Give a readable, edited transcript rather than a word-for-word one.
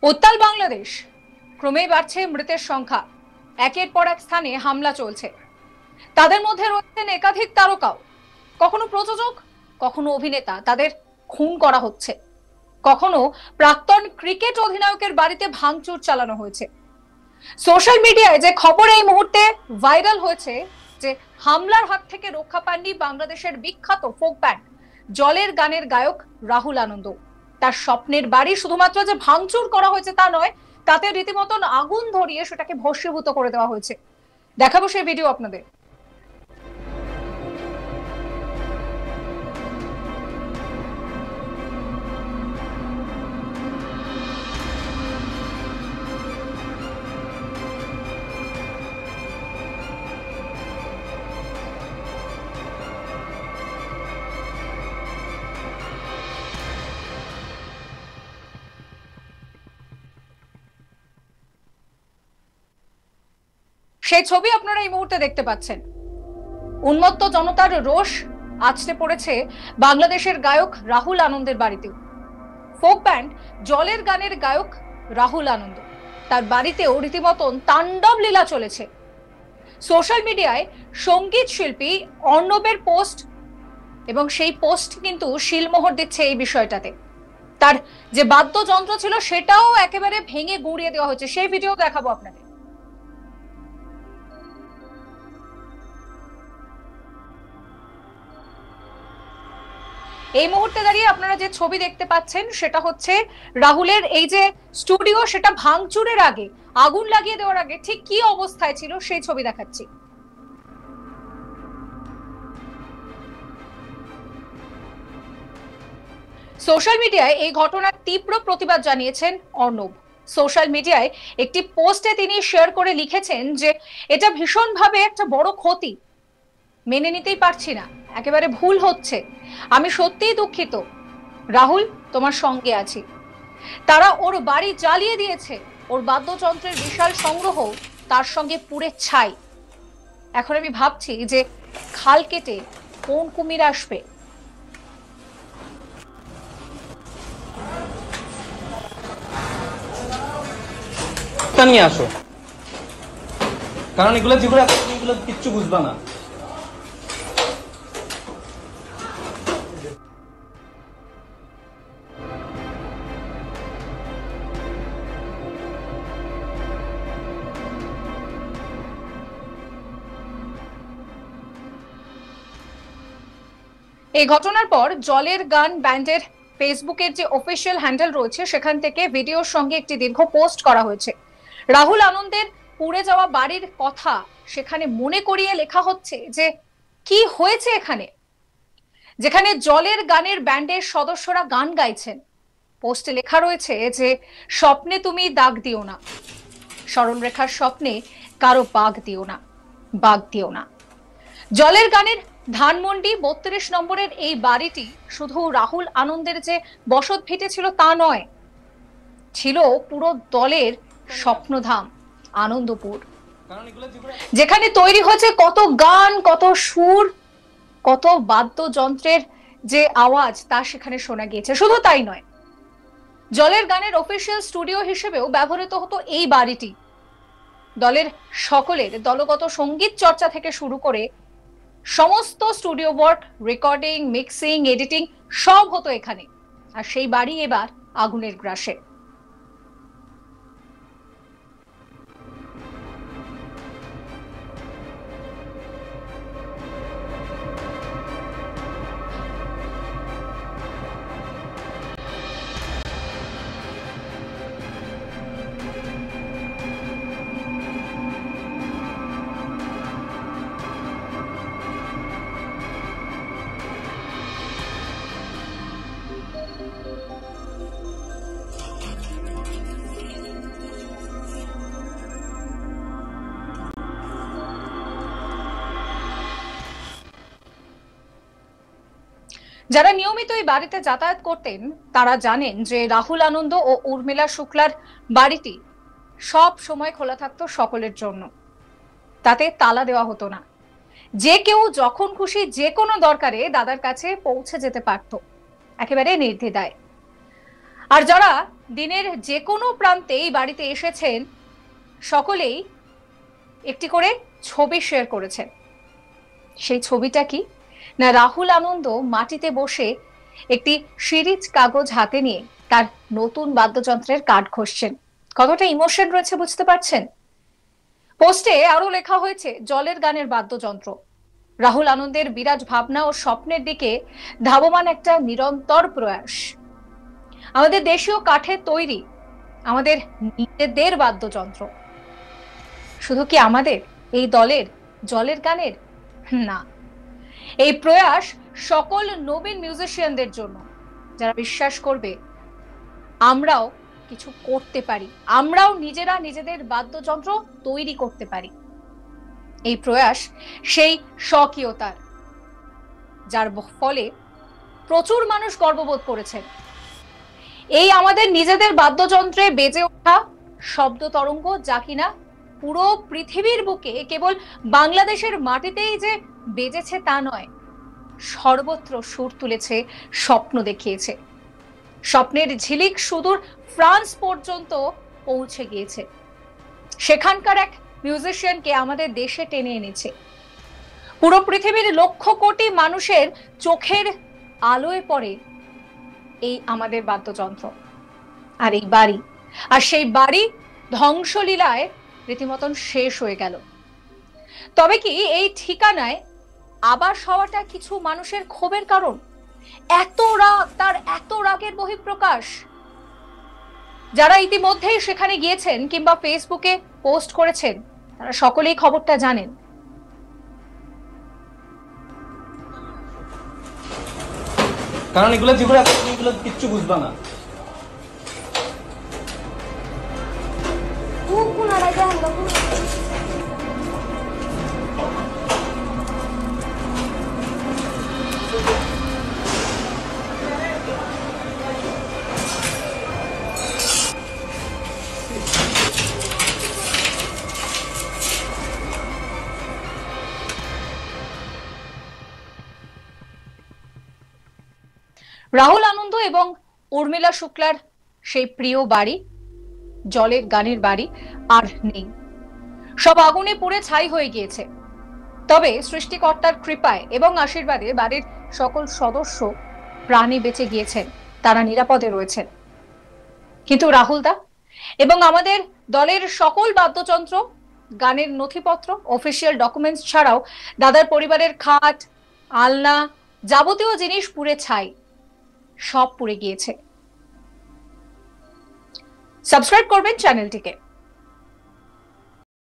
উত্তাল বাংলাদেশ, ক্রমেই বাড়ছে মৃতের সংখ্যা। একের পর এক স্থানে হামলা চলছে। তাদের মধ্যে রয়েছেন একাধিক তারকাও, কখনো প্রযোজক, কখনো অভিনেতা। তাদের খুন করা হচ্ছে। কখনো প্রাক্তন ক্রিকেট অধিনায়কের বাড়িতে ভাঙচুর চালানো হয়েছে। সোশ্যাল মিডিয়ায় যে খবর এই মুহূর্তে ভাইরাল হয়েছে যে হামলার হাত থেকে রক্ষা পাননি বাংলাদেশের বিখ্যাত ফোক ব্যান্ড জলের গানের গায়ক রাহুল আনন্দ। তার স্বপ্নের বাড়ি শুধুমাত্র যে ভাঙচুর করা হয়েছে তা নয়, তাতে রীতিমতন আগুন ধরিয়ে সেটাকে ভস্মীভূত করে দেওয়া হয়েছে। দেখাবো সেই ভিডিও আপনাদের। সেই ছবি আপনারা এই মুহূর্তে দেখতে পাচ্ছেন। উন্মত্ত জনতার রোষ আছড়ে পড়েছে বাংলাদেশের গায়ক রাহুল আনন্দের বাড়িতেও। ফোক ব্যান্ড জলের গানের গায়ক রাহুল আনন্দ, তার বাড়িতেও রীতিমতন তাণ্ডব লীলা চলেছে। সোশ্যাল মিডিয়ায় সঙ্গীত শিল্পী অর্ণবের পোস্ট, এবং সেই পোস্ট কিন্তু শিলমোহর দিচ্ছে এই বিষয়টাতে। তার যে বাদ্যযন্ত্র ছিল সেটাও একেবারে ভেঙে গুঁড়িয়ে দেওয়া হয়েছে। সেই ভিডিও দেখাবো আপনাদের। এই মুহূর্তে দাঁড়িয়ে আপনারা যে ছবি দেখতে পাচ্ছেন সেটা হচ্ছে রাহুলের এই যে স্টুডিও, সেটা ভাঙচুরের আগে, আগুন লাগিয়ে দেওয়ার আগে ঠিক কি অবস্থায় ছিল সেই ছবি দেখাচ্ছি। সোশ্যাল মিডিয়ায় এই ঘটনার তীব্র প্রতিবাদ জানিয়েছেন অর্ণব। সোশ্যাল মিডিয়ায় একটি পোস্টে তিনি শেয়ার করে লিখেছেন যে এটা ভীষণভাবে একটা বড় ক্ষতি, মেনে নিতেই পারছি না, একেবারে ভুল হচ্ছে, আমি সত্যিই দুঃখিত। রাহুল, তোমার সঙ্গে আছি। তারা ওর বাড়ি জ্বালিয়ে দিয়েছে, ওর বাদ্যযন্ত্রের বিশাল সংগ্রহ তার সঙ্গে পুড়ে ছাই। এখন আমি ভাবছি যে খাল কেটে কোন কুমির আসবে। নিয়ে আসো, কারণ এগুলো যেগুলো এগুলো কিচ্ছু বুঝবা না। এই ঘটনার পর জলের গান ব্যান্ডের ফেসবুকের যে অফিসিয়াল হ্যান্ডেল রয়েছে সেখান থেকে ভিডিওর সঙ্গে একটি দীর্ঘ পোস্ট করা হয়েছে। রাহুল আনন্দের পুড়ে যাওয়া বাড়ির কথা সেখানে মনে করিয়ে লেখা হচ্ছে যে কি হয়েছে এখানে, যেখানে জলের গানের ব্যান্ডের সদস্যরা গান গাইছেন। পোস্টে লেখা রয়েছে যে স্বপ্নে তুমি দাগ দিও না, স্মরণরেখার স্বপ্নে কারো বাগ দিও না, বাগ দিও না। জলের গানের ধানমন্ডি ৩২ নম্বরের এই বাড়িটি শুধু রাহুল আনন্দের যে বসত ভিটে ছিল তা নয়, ছিল পুরো দলের স্বপ্নধাম আনন্দপুর, যেখানে তৈরি হয়েছে কত গান, কত সুর, কত বাদ্যযন্ত্রের যে আওয়াজ তা সেখানে শোনা গিয়েছে। শুধু তাই নয়, জলের গানের অফিসিয়াল স্টুডিও হিসেবেও ব্যবহৃত হতো এই বাড়িটি। দলের সকলের দলগত সঙ্গীত চর্চা থেকে শুরু করে সমস্ত studio work, recording, mixing, editing সব হতো এখানে। আর সেই বাড়ি এবার আগুনের গ্রাসে। যারা নিয়মিত এই বাড়িতে যাতায়াত করতেন তারা জানেন যে রাহুল আনন্দ ও উর্মিলা শুক্লার বাড়িটি সব সময় খোলা থাকতো সকলের জন্য। তাতে তালা দেওয়া হতো না, যে কেউ যখন খুশি যে কোনো দরকারে দাদার কাছে পৌঁছে যেতে পারত একেবারে নির্দ্বিধায়। আর যারা দিনের যে কোনো প্রান্তে এই বাড়িতে এসেছেন সকলেই একটি করে ছবি শেয়ার করেছেন। সেই ছবিটা কি না, রাহুল আনন্দ মাটিতে বসে একটি সিরিজ কাগজ হাতে নিয়ে তার নতুন বাদ্যযন্ত্রের কাঠ ঘষছেন। কতটা ইমোশন রয়েছে বুঝতে পারছেন। পোস্টে আরো লেখা হয়েছে জলের গানের বাদ্যযন্ত্র। রাহুল আনন্দের বিরাট ভাবনা ও স্বপ্নের দিকে ধাবমান একটা নিরন্তর প্রয়াস। আমাদের দেশীয় কাঠের তৈরি আমাদের নিজেদের বাদ্যযন্ত্র। শুধু কি আমাদের এই দলের জলের গানের? না, এই প্রয়াস সকল নবীন মিউজিশিয়ানদের জন্য, যারা বিশ্বাস করবে আমরাও কিছু করতে পারি, আমরাও নিজেরা নিজেদের বাদ্যযন্ত্র তৈরি করতে পারি। এই প্রয়াস সেই স্বকীয়তার, যার ফলে প্রচুর মানুষ গর্ববোধ করেছেন। এই আমাদের নিজেদের বাদ্যযন্ত্রে বেজে ওঠা শব্দ তরঙ্গ, যা কিনা পুরো পৃথিবীর বুকে কেবল বাংলাদেশের মাটিতেই যে বেজেছে তা নয়, সর্বত্র সুর তুলেছে, স্বপ্ন দেখিয়েছে। স্বপ্নের ঝিলিক সুদূর ফ্রান্স পর্যন্ত পৌঁছে গিয়েছে। সেখানকার এক মিউজিশিয়ানকে আমাদের দেশে টেনে এনেছে। পুরো পৃথিবীর লক্ষ কোটি মানুষের চোখের আলোয় পড়ে এই আমাদের বাদ্যযন্ত্র আর এই বাড়ি। আর সেই বাড়ি ধ্বংসলীলায় রীতিমতন শেষ হয়ে গেল। তবে কি এই ঠিকানায় আবাস হওয়াটা কিছু মানুষের ক্ষোভের কারণ? এত রাগ, তার এত রাগের বহিঃপ্রকাশ। যারা ইতিমধ্যেই সেখানে গিয়েছেন কিংবা ফেসবুকে পোস্ট করেছেন, তারা সকলেই খবরটা জানেন। কারণ এগুলো যেগুলো এগুলো কিচ্ছু বুঝবা না। রাহুল আনন্দ এবং উর্মিলা শুক্লার সেই প্রিয় বাড়ি, জলের গানের বাড়ি আর নেই। সব আগুনে পুড়ে ছাই হয়ে গিয়েছে। তবে সৃষ্টিকর্তার কৃপায় এবং আশীর্বাদে বাড়ির সকল সদস্য প্রাণে বেঁচে গিয়েছেন, তারা নিরাপদে রয়েছেন। কিন্তু রাহুল দা এবং আমাদের দলের সকল বাদ্যযন্ত্র, গানের নথিপত্র, অফিসিয়াল ডকুমেন্টস ছাড়াও দাদার পরিবারের খাট, আলনা, যাবতীয় জিনিস পুড়ে ছাই, সব পুড়ে গিয়েছে। সাবস্ক্রাইব করবেন চ্যানেলটিকে।